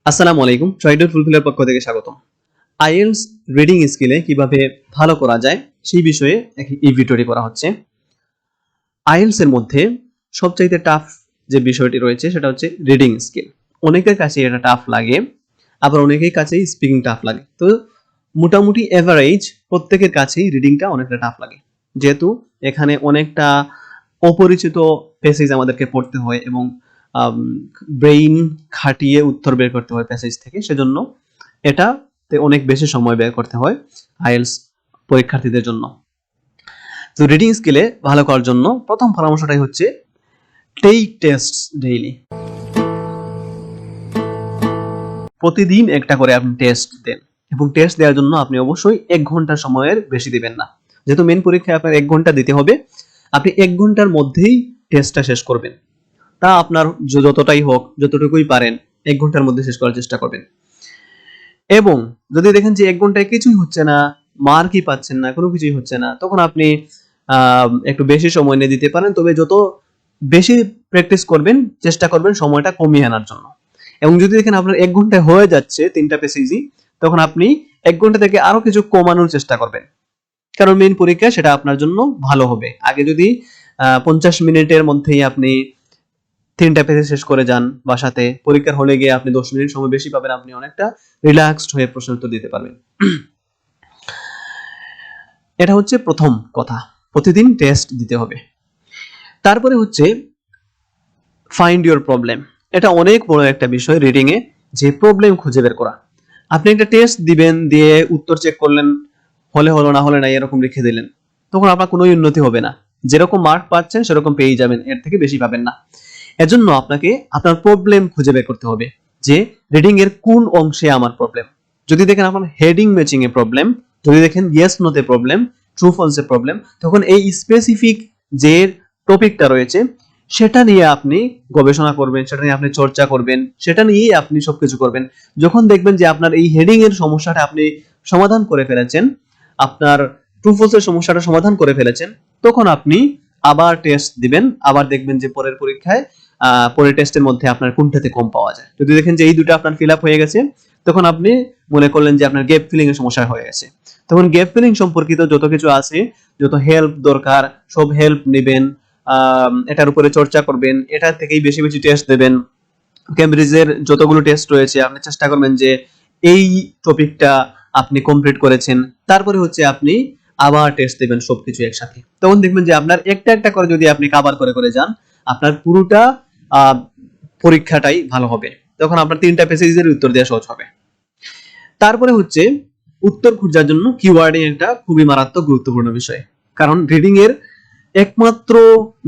আসসালামু আলাইকুম। Try.Fulfill এর পক্ষ থেকে স্বাগতম। IELTS রিডিং স্কিলে কিভাবে ভালো করা যায় সেই বিষয়ে এই ভিডিওটি করা হচ্ছে। IELTS এর মধ্যে সবচাইতে টাফ যে বিষয়টি রয়েছে সেটা হচ্ছে রিডিং স্কিল। অনেকের কাছে এটা টাফ লাগে, আবার অনেকের কাছেই স্পিকিং টাফ লাগে। তো মোটামুটি এভারেজ প্রত্যেকের কাছেই রিডিংটা অনেকটা টাফ লাগে। যেহেতু এখানে অনেকটা অপরিচিত প্যাসেজ আমাদেরকে পড়তে হয় এবং ব্রেইন খাটিয়ে উত্তর বের করতে হয় প্যাসেজ থেকে, সেজন্য এটাতে অনেক বেশি সময় ব্যয় করতে হয় আইএলটিএস পরীক্ষার্থীদের জন্য। তো রিডিং স্কিলে ভালো করার জন্য প্রথম পরামর্শটাই হচ্ছে টেক টেস্ট ডেইলি। প্রতিদিন একটা করে আপনি টেস্ট দেন এবং টেস্ট দেওয়ার জন্য আপনি অবশ্যই 1 ঘন্টা সময়ের বেশি দিবেন না। যেহেতু মেন পরীক্ষায় আপনার 1 ঘন্টা দিতে হবে, আপনি 1 ঘন্টার মধ্যেই টেস্টটা শেষ করবেন। তা আপনার যতটাই হোক, যতটুকুই পারেন 1 ঘন্টার মধ্যে শেষ করার চেষ্টা করবেন। এবং যদি দেখেন যে 1 ঘন্টায় কিছুই হচ্ছে না, মার্কই পাচ্ছেন না, কোনো কিছুই হচ্ছে না, তখন আপনি একটু বেশি সময় নিয়ে দিতে পারেন। তবে যত বেশি প্র্যাকটিস করবেন, চেষ্টা করবেন সময়টা কমিয়ে আনার জন্য। এবং যদি দেখেন আপনার 1 ঘন্টায় হয়ে যাচ্ছে 3টা পেসেজই, তখন আপনি 1 ঘন্টা থেকে আরো কিছু কমানোর চেষ্টা করবেন, কারণ মেইন পরীক্ষা সেটা আপনার জন্য ভালো হবে। আগে যদি 50 মিনিটের মধ্যেই আপনি 3টা পেজে শেষ করে যান, বাসাতে পরীক্ষার হলে গিয়ে আপনি 10 মিনিট সময় বেশি পাবেন, আপনি অনেকটা রিল্যাক্সড হয়ে প্রশ্ন উত্তর দিতে পারবেন। এটা হচ্ছে প্রথম কথা, প্রতিদিন টেস্ট দিতে হবে। তারপরে হচ্ছে ফাইন্ড ইওর প্রবলেম। এটা অনেক বড় একটা বিষয় রিডিং এ, যে প্রবলেম খুঁজে বের করা। আপনি একটা টেস্ট দিবেন, দিয়ে উত্তর চেক করলেন, হলে হলো, না হলে নাই, এরকম লিখে দিলেন, তখন আপনার কোনো উন্নতি হবে না। যেরকম মার্ক পাচ্ছেন সেরকম পেয়ে যাবেন, এর থেকে বেশি পাবেন না। এজন্য আপনাকে আপনার প্রবলেম খুঁজে বের করতে হবে, যে রিডিং এর কোন অংশে আমার প্রবলেম। যদি দেখেন আপনার হেডিং ম্যাচিং এ প্রবলেম, যদি দেখেন ইয়েস নো তে প্রবলেম, ট্রু ফলস এ প্রবলেম, তখন এই স্পেসিফিক যে টপিকটা রয়েছে সেটা নিয়ে আপনি গবেষণা করবেন, সেটা নিয়ে আপনি চর্চা করবেন, সেটা নিয়েই আপনি সবকিছু করবেন। যখন দেখবেন যে আপনার এই হেডিং এর সমস্যাটা আপনি সমাধান করে ফেলেছেন, আপনার ট্রু ফলস এর সমস্যাটা সমাধান করে ফেলেছেন, তখন আপনি আবার টেস্ট দিবেন। আবার দেখবেন যে পরের পরীক্ষায় পরের টেস্টের মধ্যে আপনার কোনটাতে কম পাওয়া যায়। যদি দেখেন যে এই দুটো আপনার ফিল আপ হয়ে গেছে, তখন আপনি মনে করলেন যে আপনার গ্যাপ ফিলিং এর সমস্যা হয়ে গেছে, তখন গ্যাপ ফিলিং সম্পর্কিত যত কিছু আছে, যত হেল্প দরকার সব হেল্প নেবেন, এটার উপরে চর্চা করবেন, এটা থেকেই বেশি বেশি টেস্ট দেবেন। ক্যামব্রিজের যতগুলো টেস্ট রয়েছে আপনি চেষ্টা করবেন যে এই টপিকটা আপনি কমপ্লিট করেছেন। তারপরে হচ্ছে আপনি আবার টেস্ট দেবেন সবকিছু একসাথে। তখন দেখবেন যে আপনার একটা একটা করে যদি আপনি কভার করে করে যান, আপনার পুরোটা পরীক্ষাটাই ভালো হবে। তখন আপনার 3টা পেসেজের উত্তর দেওয়া সহজ হবে। তারপরে হচ্ছে উত্তর খোঁজার জন্য কিওয়ার্ডিং একটা খুবই মারাত্মক গুরুত্বপূর্ণ বিষয়, কারণ রিডিং এর একমাত্র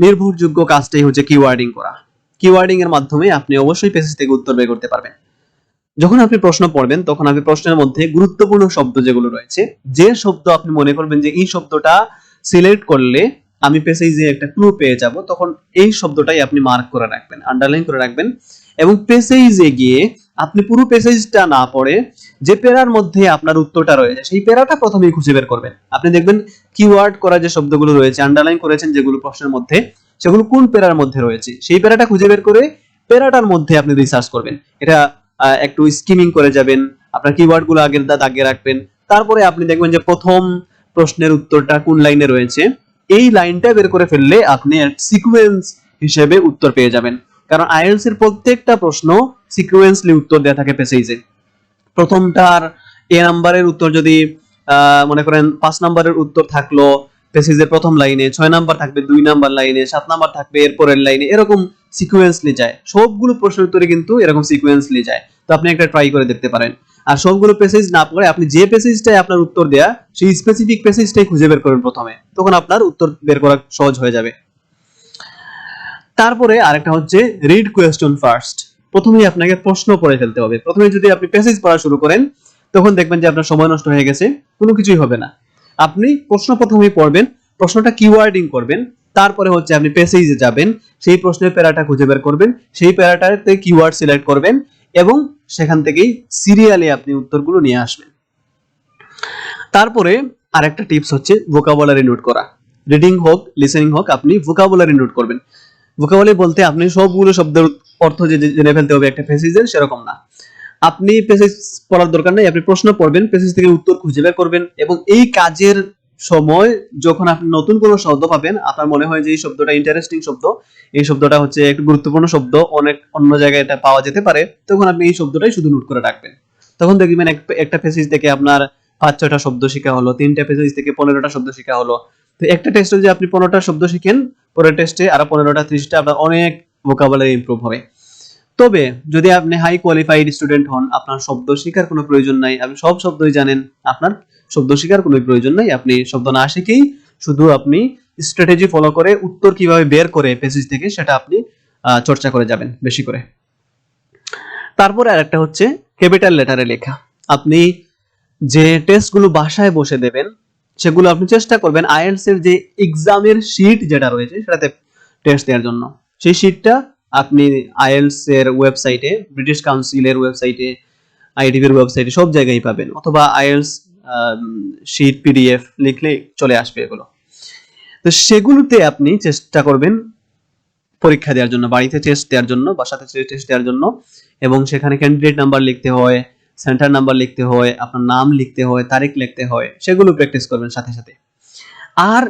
নির্ভরযোগ্য কাজটাই হচ্ছে কিওয়ার্ডিং করা। কিওয়ার্ডিং এর মাধ্যমে আপনি অবশ্যই পেসেজ থেকে উত্তর বের করতে পারবেন। যখন আপনি প্রশ্ন পড়বেন, তখন আপনি প্রশ্নের মধ্যে গুরুত্বপূর্ণ শব্দ যেগুলো রয়েছে, যে শব্দ আপনি মনে করবেন যে এই শব্দটা সিলেক্ট করলে আমি পেসেজে একটা ক্লু পেয়ে যাব, তখন এই শব্দটাই আপনি মার্ক করে রাখবেন, আন্ডারলাইন করে রাখবেন। এবং পেসেজে গিয়ে আপনি পুরো পেসেজটা না পড়ে যে প্যারার মধ্যে আপনার উত্তরটা রয়েছে সেই প্যারাটা প্রথমেই খুঁজে বের করবেন। আপনি দেখবেন কিওয়ার্ড করা যে শব্দগুলো রয়েছে, আন্ডারলাইন করেছেন যেগুলো প্রশ্নের মধ্যে, সেগুলো কোন প্যারার মধ্যে রয়েছে সেই প্যারাটা খুঁজে বের করে প্যারাটার মধ্যে আপনি রিসার্চ করবেন। এটা একটু স্কিমিং করে যাবেন, আপনার কিওয়ার্ডগুলো আগের দাগে রাখবেন। তারপরে আপনি দেখবেন যে প্রথম প্রশ্নের উত্তরটা কোন লাইনে রয়েছে, এই লাইনটা বের করে ফেললে আপনি সিকোয়েন্স হিসেবে উত্তর পেয়ে যাবেন। কারণ আইএলটিএস এর প্রত্যেকটা প্রশ্ন সিকোয়েন্সলি উত্তর দেয়া থাকে পেসেজে। প্রথমটার এ নাম্বারের উত্তর যদি মনে করেন 5 নাম্বারের উত্তর থাকলো পেসেজের প্রথম লাইনে, 6 নাম্বার থাকবে 2 নাম্বার লাইনে, 7 নাম্বার থাকবে এর পরের লাইনে, এরকম সিকোয়েন্সলি যায়। সবগুলো প্রশ্নের উত্তরে কিন্তু এরকম সিকোয়েন্সলি যায়। তো আপনি একটা ট্রাই করে দেখতে পারেন। আর সবগুলো পেসেজ না পড়ে আপনি যে পেসেজটাই আপনার উত্তর দেয়া, সেই স্পেসিফিক পেসেজটাই খুঁজে বের করবেন প্রথমে, তখন আপনার উত্তর বের করা সহজ হয়ে যাবে। তারপরে আরেকটা হচ্ছে রিড কোয়েশ্চন ফার্স্ট। প্রথমেই আপনাকে প্রশ্ন পড়ে ফেলতে হবে। প্রথমে যদি আপনি পেসেজ পড়া শুরু করেন, তখন দেখবেন যে আপনার সময় নষ্ট হয়ে গেছে, কোনো কিছুই হবে না। আপনি প্রশ্ন প্রথমেই পড়বেন, প্রশ্নটা কিওয়ার্ডিং করবেন, তারপরে হচ্ছে আপনি পেসেজে যাবেন, সেই প্রশ্নের প্যারাটা খুঁজে বের করবেন, সেই প্যারাটাতে কিওয়ার্ড সিলেক্ট করবেন এবং সেখান থেকেই সিরিয়ালি আপনি উত্তরগুলো নিয়ে আসবেন। তারপরে আরেকটা টিপস হচ্ছে ভোকাবুলারি নোট করা। রিডিং হোক, লিসেনিং হোক, আপনি ভোকাবুলারি নোট করবেন। ভোকাবুলারি বলতে আপনি সবগুলো শব্দের অর্থ যে জেনে ফেলতে হবে একটা প্যাসেজের, সেরকম না। আপনি প্যাসেজ পড়ার দরকার নেই, আপনি প্রশ্ন পড়বেন, প্যাসেজ থেকে উত্তর খুঁজে বের করবেন, এবং এই কাজের সময় যখন আপনি নতুন কোনো শব্দ পাবেন, আপনার মনে হয় যে এই শব্দটা ইন্টারেস্টিং শব্দ, এই শব্দটা হচ্ছে একটু গুরুত্বপূর্ণ শব্দ, অনেক অন্য জায়গায় এটা পাওয়া যেতে পারে, তখন আপনি এই শব্দটাই শুধু নোট করে রাখবেন। তখন দেখবেন একটা প্যাসেজ থেকে আপনার 5-6টা শব্দ শেখা হলো, 3টা প্যাসেজ থেকে 15টা শব্দ শেখা হলো। তো একটা টেস্টে যদি আপনি 15টা শব্দ শিখেন, পরের টেস্টে আরো 15টা 30টা আপনার অনেক ভোকাবুলারি ইমপ্রুভ হবে। তবে যদি আপনি হাই কোয়ালিফাইড স্টুডেন্ট হন, আপনার শব্দ শেখার কোনো প্রয়োজন নাই, আপনি সব শব্দই জানেন, আপনার শব্দ শেখার কোনো প্রয়োজন নাই, আপনি শব্দ না শিখেই শুধু আপনি স্ট্র্যাটেজি ফলো করে উত্তর কিভাবে বের করে প্যাসেজ থেকে সেটা আপনি চর্চা করে যাবেন বেশি করে। তারপরে আরেকটা হচ্ছে ক্যাপিটাল লেটারে লেখা। আপনি যে টেস্টগুলো বাসায় বসে দেবেন সেগুলো আপনি চেষ্টা করবেন আইএলটিএস এর যে এক্সামের শীট যেটা রয়েছে সেটাতে টেস্ট দেওয়ার জন্য। সেই শীটটা আপনি আইএলটিএস এর ওয়েবসাইটে, ব্রিটিশ কাউন্সিলের ওয়েবসাইটে, আইডিবির ওয়েবসাইটে সব জায়গায় পাবেন, অথবা আইএলটিএস শীট পিডিএফ লিখলে চলে আসবে এগুলো। তো সেগুলোতে আপনি চেষ্টা করবেন পরীক্ষা দেওয়ার জন্য, বাড়িতে টেস্ট দেওয়ার জন্য, বাসাতে টেস্ট দেওয়ার জন্য, এবং সেখানে ক্যান্ডিডেট নাম্বার লিখতে হয়, সেন্টার নাম্বার লিখতে হয়, আপনার নাম লিখতে হয়, তারিখ লিখতে হয়, সেগুলো প্র্যাকটিস করবেন সাথে সাথে। আর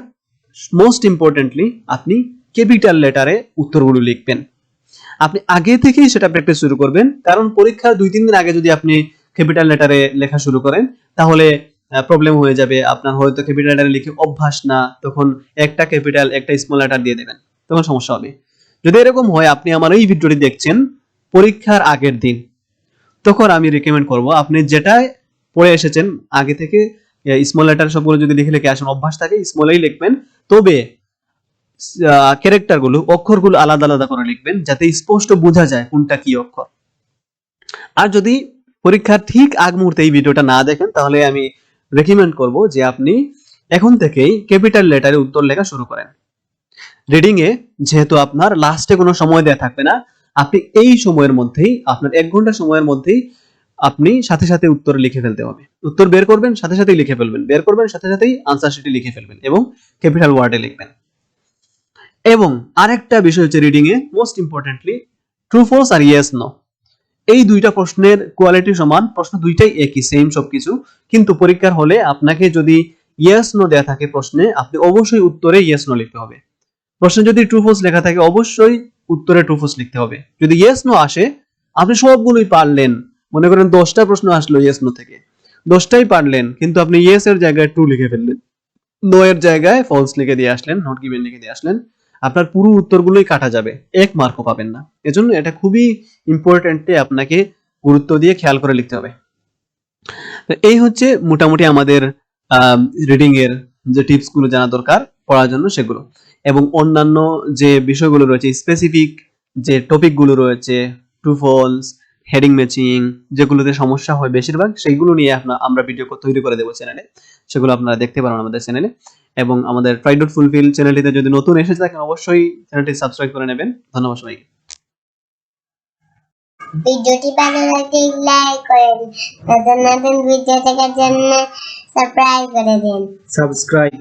মোস্ট ইম্পর্টেন্টলি আপনি ক্যাপিটাল লেটারে উত্তরগুলো লিখবেন। আপনি আগে থেকেই সেটা প্র্যাকটিস শুরু করবেন, কারণ পরীক্ষার 2-3 দিন আগে যদি আপনি ক্যাপিটাল লেটারে লেখা শুরু করেন তাহলে প্রবলেম হয়ে যাবে। আপনার হয়তো ক্যাপিটাল লেটারে লিখে অভ্যাস না, তখন একটা ক্যাপিটাল একটা স্মল লেটার দিয়ে দেবেন, তখন সমস্যা হবে। যদি এরকম হয়, আপনি আমার এই ভিডিওটি দেখছেন পরীক্ষার আগের দিন, তখন আমি রিকমেন্ড করব আপনি যেটাই পড়ে এসেছেন আগে থেকে স্মল লেটার সবগুলো যদি লিখে লিখে আসেন, অভ্যাস থাকে স্মলেই লিখবেন, তবে ক্যারেক্টার গুলো, অক্ষরগুলো আলাদা আলাদা করে লিখবেন যাতে স্পষ্ট বোঝা যায় কোনটা কি অক্ষর। আর যদি পরীক্ষার ঠিক আগ মুহূর্তে এই ভিডিওটা না দেখেন তাহলে আমি রেকমেন্ড করব যে আপনি এখন থেকেই ক্যাপিটাল লেটারে উত্তর লেখা শুরু করেন। রিডিং এ যেহেতু আপনার লাস্টে কোনো সময় দেয়া থাকবে না, আপনি এই সময়ের মধ্যেই, আপনার 1 ঘন্টা সময়ের মধ্যেই আপনি সাথে সাথে উত্তর লিখে ফেলতে হবে। উত্তর বের করবেন, সাথে সাথেই লিখে ফেলবেন, বের করবেন, সাথে সাথেই আনসার শিটে লিখে ফেলবেন, এবং ক্যাপিটাল ওয়ার্ডে লিখবেন। এবং আরেকটা বিষয় হচ্ছে reading a most importantly true false R yes no, এই দুইটা প্রশ্নের কোয়ালিটি সমান, প্রশ্ন দুইটাই একই, সেম সবকিছু, কিন্তু পরীক্ষার হলে আপনাকে যদি ইয়েস নো দেয়া থাকে প্রশ্নে, আপনি অবশ্যই উত্তরে ইয়েস নো লিখতে হবে। প্রশ্নে যদি ট্রু ফলস লেখা থাকে অবশ্যই উত্তরে ট্রু ফলস লিখতে হবে। যদি ইয়েস নো আসে, আপনি সবগুলোই পারলেন, মনে করেন 10টা প্রশ্ন আসলো ইয়েস নো থেকে, 10টাই পারলেন, কিন্তু আপনি ইয়েস এর জায়গায় ট্রু লিখে ফেললেন, নো এর জায়গায় ফলস লিখে দিয়ে আসলেন, নট গিভেন লিখে দিয়ে আসলেন, আপনার পুরো উত্তরগুলোই কাটা যাবে, 1 মার্কও পাবেন না। এজন্য এটা খুবই ইম্পর্টেন্টে আপনাকে গুরুত্ব দিয়ে খেয়াল করে লিখতে হবে। তো এই হচ্ছে মোটামুটি আমাদের রিডিং এর যে টিপস গুলো জানা দরকার পড়ার জন্য সেগুলো, এবং অন্যান্য যে বিষয়গুলো রয়েছে, স্পেসিফিক যে টপিক গুলো রয়েছে, ট্রু ফলস, হেডিং ম্যাচিং, যেগুলোতে সমস্যা হয় বেশিরভাগ, সেইগুলো নিয়ে আমরা ভিডিও তৈরি করে দেবো চ্যানেলে, সেগুলো আপনারা দেখতে পারেন আমাদের চ্যানেলে। এবং আমাদের Try.Fulfill চ্যানেলটিতে যদি নতুন এসে থাকেন অবশ্যই চ্যানেলটি সাবস্ক্রাইব করে নেবেন। ধন্যবাদ সবাইকে। ভিডিওটি ভালো লাগলে লাইক করেন, নতুন নতুন ভিডিও দেখার জন্য সাবস্ক্রাইব করে দিন। সাবস্ক্রাইব।